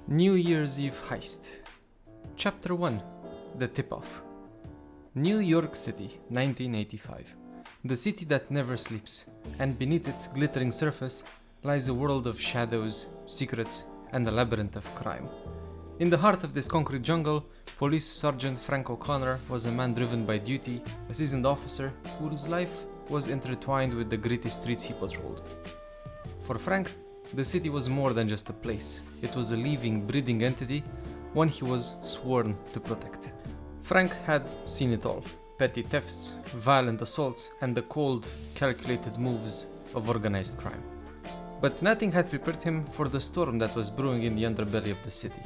New Year's Eve Heist. Chapter 1. The Tip-Off. New York City, 1985. The city that never sleeps, and beneath its glittering surface lies a world of shadows, secrets, and a labyrinth of crime. In the heart of this concrete jungle, Police Sergeant Frank O'Connor was a man driven by duty, a seasoned officer whose life was intertwined with the gritty streets he patrolled. For Frank, the city was more than just a place. It was a living, breathing entity, one he was sworn to protect. Frank had seen it all: petty thefts, violent assaults, and the cold, calculated moves of organized crime. But nothing had prepared him for the storm that was brewing in the underbelly of the city.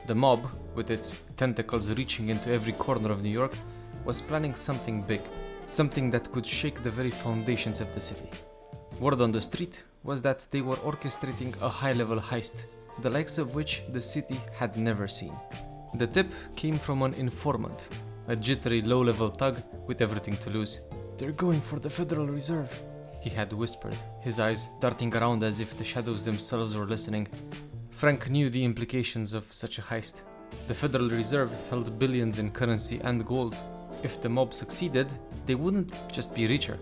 The mob, with its tentacles reaching into every corner of New York, was planning something big, something that could shake the very foundations of the city. Word on the street was that they were orchestrating a high-level heist, the likes of which the city had never seen. The tip came from an informant, a jittery low-level thug with everything to lose. "They're going for the Federal Reserve," he had whispered, his eyes darting around as if the shadows themselves were listening. Frank knew the implications of such a heist. The Federal Reserve held billions in currency and gold. If the mob succeeded, they wouldn't just be richer,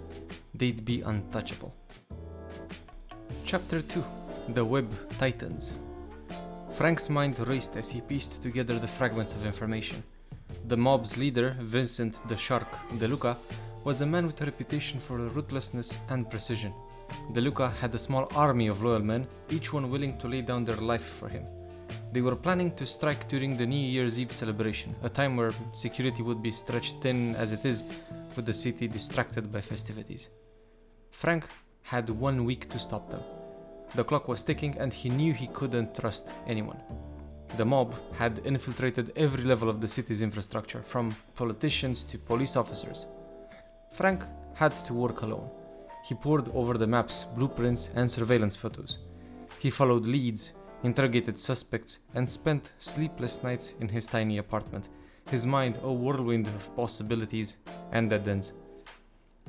they'd be untouchable. Chapter 2. The Web Titans. Frank's mind raced as he pieced together the fragments of information. The mob's leader, Vincent the Shark De Luca, was a man with a reputation for ruthlessness and precision. De Luca had a small army of loyal men, each one willing to lay down their life for him. They were planning to strike during the New Year's Eve celebration, a time where security would be stretched thin as it is, with the city distracted by festivities. Frank had 1 week to stop them. The clock was ticking and he knew he couldn't trust anyone. The mob had infiltrated every level of the city's infrastructure, from politicians to police officers. Frank had to work alone. He pored over the maps, blueprints, and surveillance photos. He followed leads, interrogated suspects, and spent sleepless nights in his tiny apartment, his mind a whirlwind of possibilities and dead ends.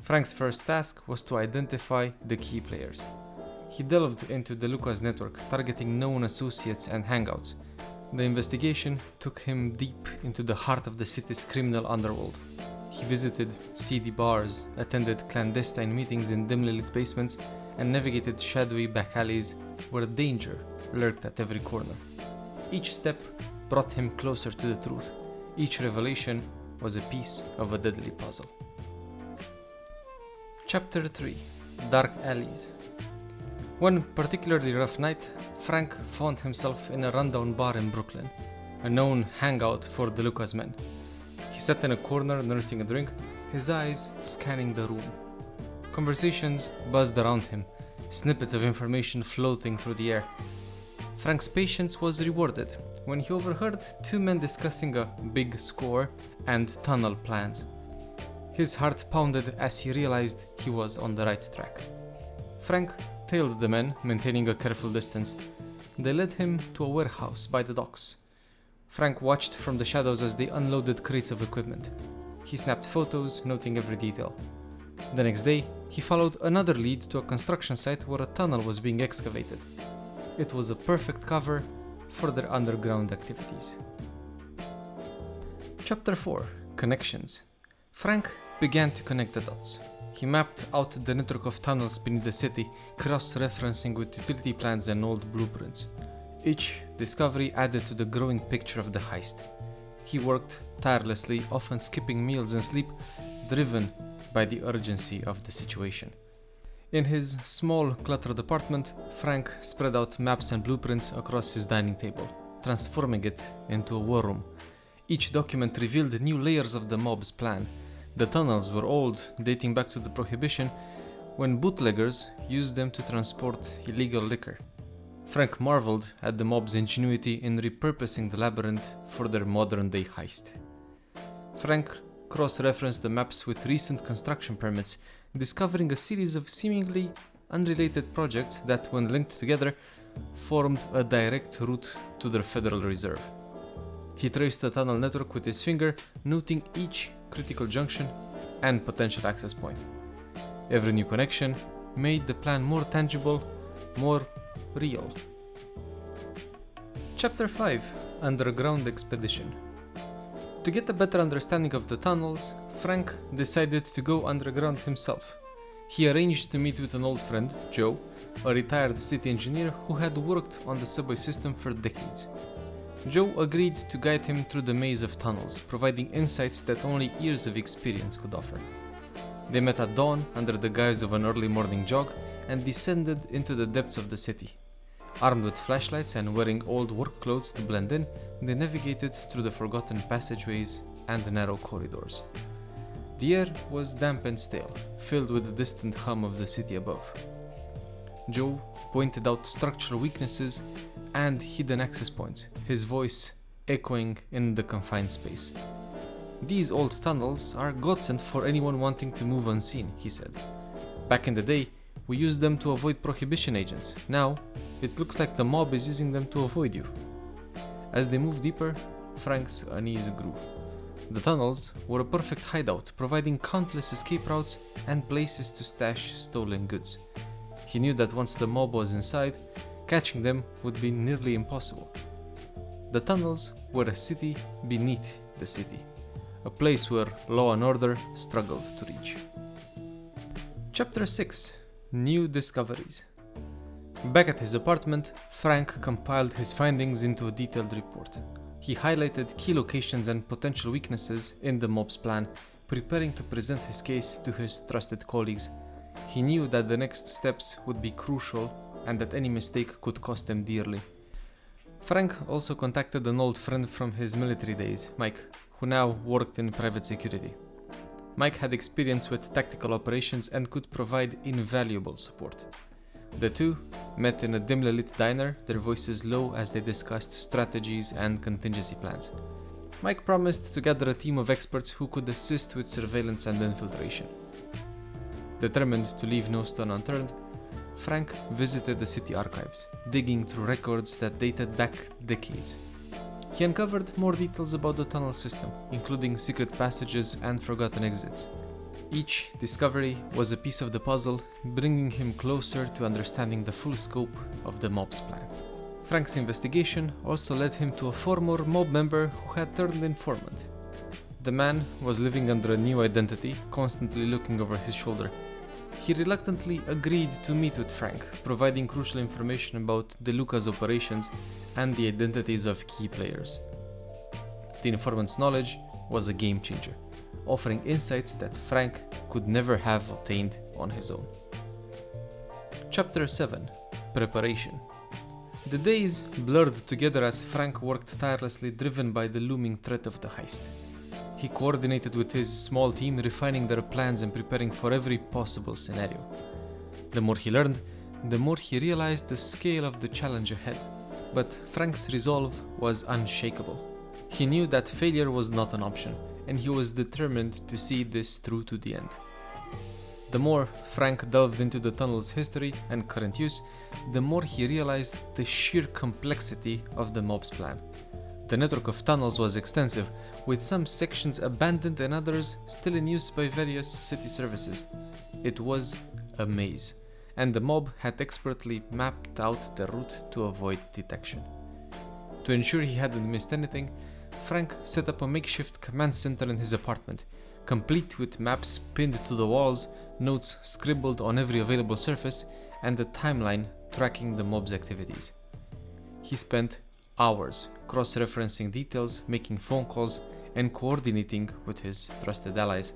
Frank's first task was to identify the key players. He delved into De Luca's network, targeting known associates and hangouts. The investigation took him deep into the heart of the city's criminal underworld. He visited seedy bars, attended clandestine meetings in dimly lit basements, and navigated shadowy back alleys where danger lurked at every corner. Each step brought him closer to the truth. Each revelation was a piece of a deadly puzzle. Chapter 3. Dark Alleys. One particularly rough night, Frank found himself in a rundown bar in Brooklyn, a known hangout for De Luca's men. He sat in a corner nursing a drink, his eyes scanning the room. Conversations buzzed around him, snippets of information floating through the air. Frank's patience was rewarded when he overheard two men discussing a big score and tunnel plans. His heart pounded as he realized he was on the right track. Frank tailed the men, maintaining a careful distance. They led him to a warehouse by the docks. Frank watched from the shadows as they unloaded crates of equipment. He snapped photos, noting every detail. The next day, he followed another lead to a construction site where a tunnel was being excavated. It was a perfect cover for their underground activities. Chapter 4. Connections. Frank began to connect the dots. He mapped out the network of tunnels beneath the city, cross-referencing with utility plans and old blueprints. Each discovery added to the growing picture of the heist. He worked tirelessly, often skipping meals and sleep, driven by the urgency of the situation. In his small, cluttered apartment, Frank spread out maps and blueprints across his dining table, transforming it into a war room. Each document revealed new layers of the mob's plan. The tunnels were old, dating back to the Prohibition, when bootleggers used them to transport illegal liquor. Frank marveled at the mob's ingenuity in repurposing the labyrinth for their modern-day heist. Frank cross-referenced the maps with recent construction permits, discovering a series of seemingly unrelated projects that, when linked together, formed a direct route to the Federal Reserve. He traced the tunnel network with his finger, noting each critical junction and potential access point. Every new connection made the plan more tangible, more real. Chapter 5 Underground Expedition. To get a better understanding of the tunnels, Frank decided to go underground himself. He arranged to meet with an old friend, Joe, a retired city engineer who had worked on the subway system for decades. Joe agreed to guide him through the maze of tunnels, providing insights that only years of experience could offer. They met at dawn under the guise of an early morning jog and descended into the depths of the city. Armed with flashlights and wearing old work clothes to blend in, they navigated through the forgotten passageways and narrow corridors. The air was damp and stale, filled with the distant hum of the city above. Joe pointed out structural weaknesses and hidden access points, his voice echoing in the confined space. "These old tunnels are godsend for anyone wanting to move unseen," he said. "Back in the day, we used them to avoid prohibition agents. Now, it looks like the mob is using them to avoid you." As they moved deeper, Frank's unease grew. The tunnels were a perfect hideout, providing countless escape routes and places to stash stolen goods. He knew that once the mob was inside, catching them would be nearly impossible. The tunnels were a city beneath the city, a place where law and order struggled to reach. Chapter 6 New Discoveries. Back at his apartment, Frank compiled his findings into a detailed report. He highlighted key locations and potential weaknesses in the mob's plan, preparing to present his case to his trusted colleagues. He knew that the next steps would be crucial and that any mistake could cost them dearly. Frank also contacted an old friend from his military days, Mike, who now worked in private security. Mike had experience with tactical operations and could provide invaluable support. The two met in a dimly lit diner, their voices low as they discussed strategies and contingency plans. Mike promised to gather a team of experts who could assist with surveillance and infiltration. Determined to leave no stone unturned, Frank visited the city archives, digging through records that dated back decades. He uncovered more details about the tunnel system, including secret passages and forgotten exits. Each discovery was a piece of the puzzle, bringing him closer to understanding the full scope of the mob's plan. Frank's investigation also led him to a former mob member who had turned informant. The man was living under a new identity, constantly looking over his shoulder. He reluctantly agreed to meet with Frank, providing crucial information about DeLuca's operations and the identities of key players. The informant's knowledge was a game changer, offering insights that Frank could never have obtained on his own. Chapter 7 Preparation. The days blurred together as Frank worked tirelessly, driven by the looming threat of the heist. He coordinated with his small team, refining their plans and preparing for every possible scenario. The more he learned, the more he realized the scale of the challenge ahead. But Frank's resolve was unshakable. He knew that failure was not an option, and he was determined to see this through to the end. The more Frank delved into the tunnel's history and current use, the more he realized the sheer complexity of the mob's plan. The network of tunnels was extensive, with some sections abandoned and others still in use by various city services. It was a maze, and the mob had expertly mapped out the route to avoid detection. To ensure he hadn't missed anything, Frank set up a makeshift command center in his apartment, complete with maps pinned to the walls, notes scribbled on every available surface, and a timeline tracking the mob's activities. He spent hours cross-referencing details, making phone calls, and coordinating with his trusted allies.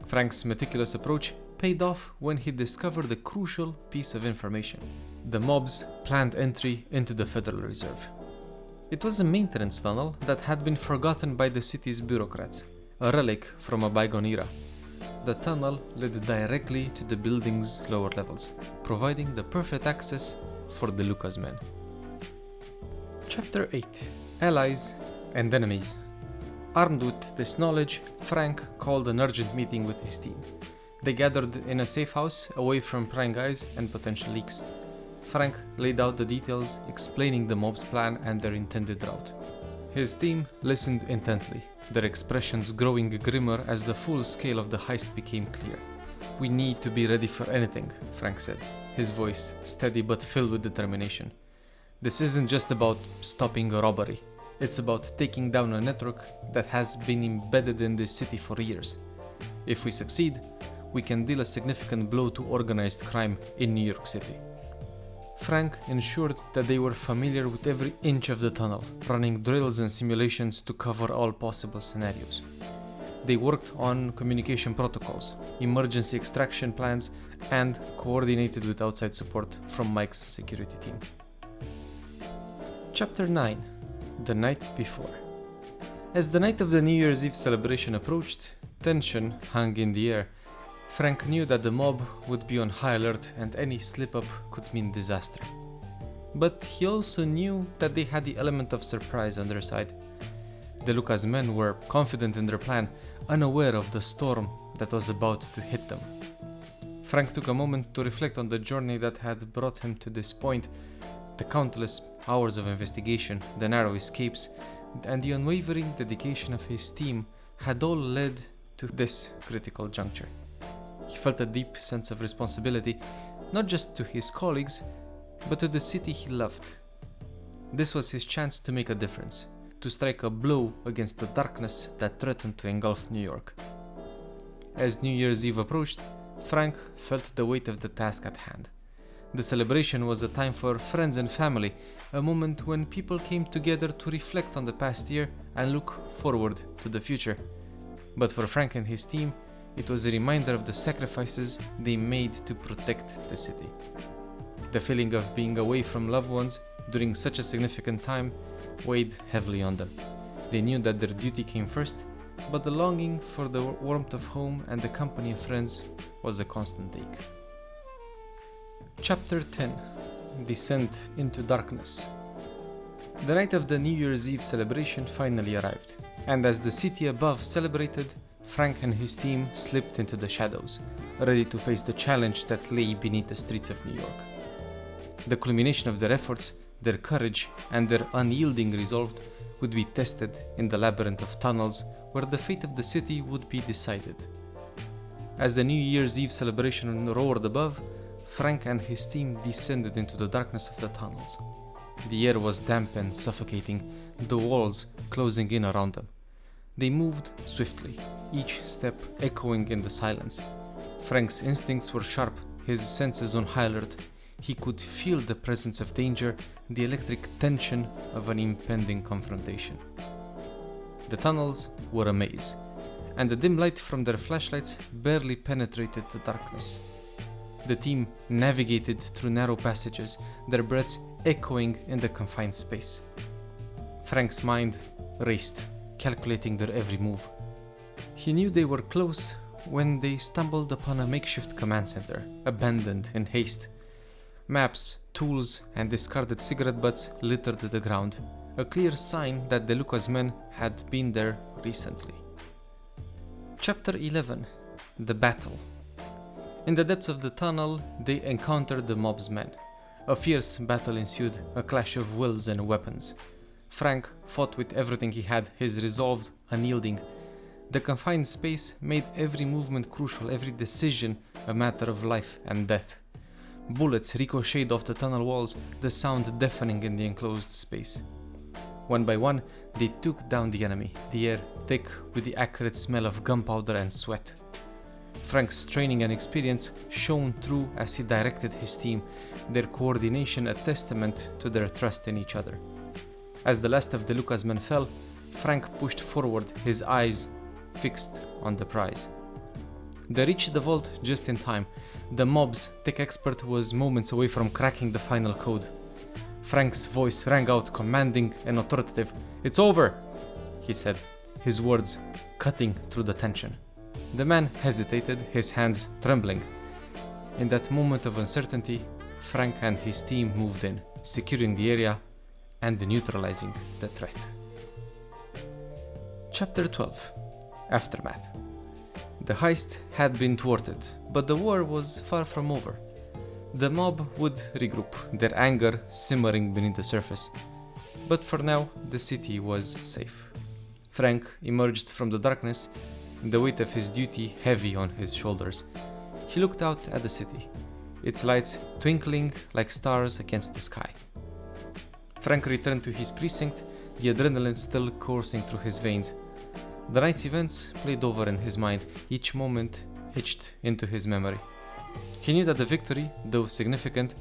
Frank's meticulous approach paid off when he discovered a crucial piece of information: the mob's planned entry into the Federal Reserve. It was a maintenance tunnel that had been forgotten by the city's bureaucrats, a relic from a bygone era. The tunnel led directly to the building's lower levels, providing the perfect access for DeLuca's men. Chapter 8 Allies and Enemies. Armed with this knowledge, Frank called an urgent meeting with his team. They gathered in a safe house away from prying eyes and potential leaks. Frank laid out the details, explaining the mob's plan and their intended route. His team listened intently, their expressions growing grimmer as the full scale of the heist became clear. "We need to be ready for anything," Frank said, his voice steady but filled with determination. This isn't just about stopping a robbery. It's about taking down a network that has been embedded in this city for years. If we succeed, we can deal a significant blow to organized crime in New York City. Frank ensured that they were familiar with every inch of the tunnel, running drills and simulations to cover all possible scenarios. They worked on communication protocols, emergency extraction plans, and coordinated with outside support from Mike's security team. Chapter 9. The Night Before. As the night of the New Year's Eve celebration approached, tension hung in the air. Frank knew that the mob would be on high alert and any slip-up could mean disaster. But he also knew that they had the element of surprise on their side. De Luca's men were confident in their plan, unaware of the storm that was about to hit them. Frank took a moment to reflect on the journey that had brought him to this point. The countless hours of investigation, the narrow escapes, and the unwavering dedication of his team had all led to this critical juncture. He felt a deep sense of responsibility, not just to his colleagues, but to the city he loved. This was his chance to make a difference, to strike a blow against the darkness that threatened to engulf New York. As New Year's Eve approached, Frank felt the weight of the task at hand. The celebration was a time for friends and family, a moment when people came together to reflect on the past year and look forward to the future. But for Frank and his team, it was a reminder of the sacrifices they made to protect the city. The feeling of being away from loved ones during such a significant time weighed heavily on them. They knew that their duty came first, but the longing for the warmth of home and the company of friends was a constant ache. Chapter 10. Descent into Darkness. The night of the New Year's Eve celebration finally arrived, and as the city above celebrated, Frank and his team slipped into the shadows, ready to face the challenge that lay beneath the streets of New York. The culmination of their efforts, their courage, and their unyielding resolve would be tested in the labyrinth of tunnels where the fate of the city would be decided. As the New Year's Eve celebration roared above, Frank and his team descended into the darkness of the tunnels. The air was damp and suffocating, the walls closing in around them. They moved swiftly, each step echoing in the silence. Frank's instincts were sharp, his senses on high alert. He could feel the presence of danger, the electric tension of an impending confrontation. The tunnels were a maze, and the dim light from their flashlights barely penetrated the darkness. The team navigated through narrow passages, their breaths echoing in the confined space. Frank's mind raced, calculating their every move. He knew they were close when they stumbled upon a makeshift command center, abandoned in haste. Maps, tools, and discarded cigarette butts littered the ground, a clear sign that De Luca's men had been there recently. Chapter 11. The Battle. In the depths of the tunnel, they encountered the mob's men. A fierce battle ensued, a clash of wills and weapons. Frank fought with everything he had, his resolve unyielding. The confined space made every movement crucial, every decision a matter of life and death. Bullets ricocheted off the tunnel walls, the sound deafening in the enclosed space. One by one, they took down the enemy, the air thick with the acrid smell of gunpowder and sweat. Frank's training and experience shone through as he directed his team, their coordination a testament to their trust in each other. As the last of De Luca's men fell, Frank pushed forward, his eyes fixed on the prize. They reached the vault just in time. The mob's tech expert was moments away from cracking the final code. Frank's voice rang out, commanding and authoritative. "It's over," he said, his words cutting through the tension. The man hesitated, his hands trembling. In that moment of uncertainty, Frank and his team moved in, securing the area and neutralizing the threat. Chapter 12. Aftermath. The heist had been thwarted, but the war was far from over. The mob would regroup, their anger simmering beneath the surface. But for now, the city was safe. Frank emerged from the darkness, the weight of his duty heavy on his shoulders. He looked out at the city, its lights twinkling like stars against the sky. Frank returned to his precinct, the adrenaline still coursing through his veins. The night's events played over in his mind, each moment etched into his memory. He knew that the victory, though significant,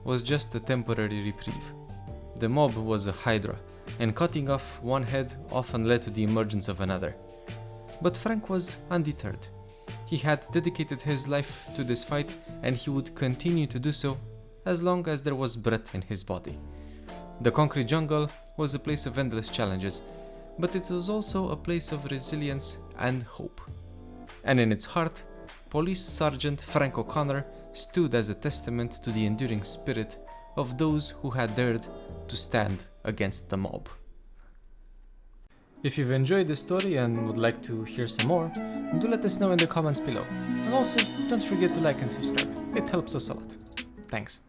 was just a temporary reprieve. The mob was a hydra, and cutting off one head often led to the emergence of another. But Frank was undeterred. He had dedicated his life to this fight, and he would continue to do so as long as there was breath in his body. The concrete jungle was a place of endless challenges, but it was also a place of resilience and hope. And in its heart, Police Sergeant Frank O'Connor stood as a testament to the enduring spirit of those who had dared to stand against the mob. If you've enjoyed this story and would like to hear some more, do let us know in the comments below. And also, don't forget to like and subscribe. It helps us a lot. Thanks.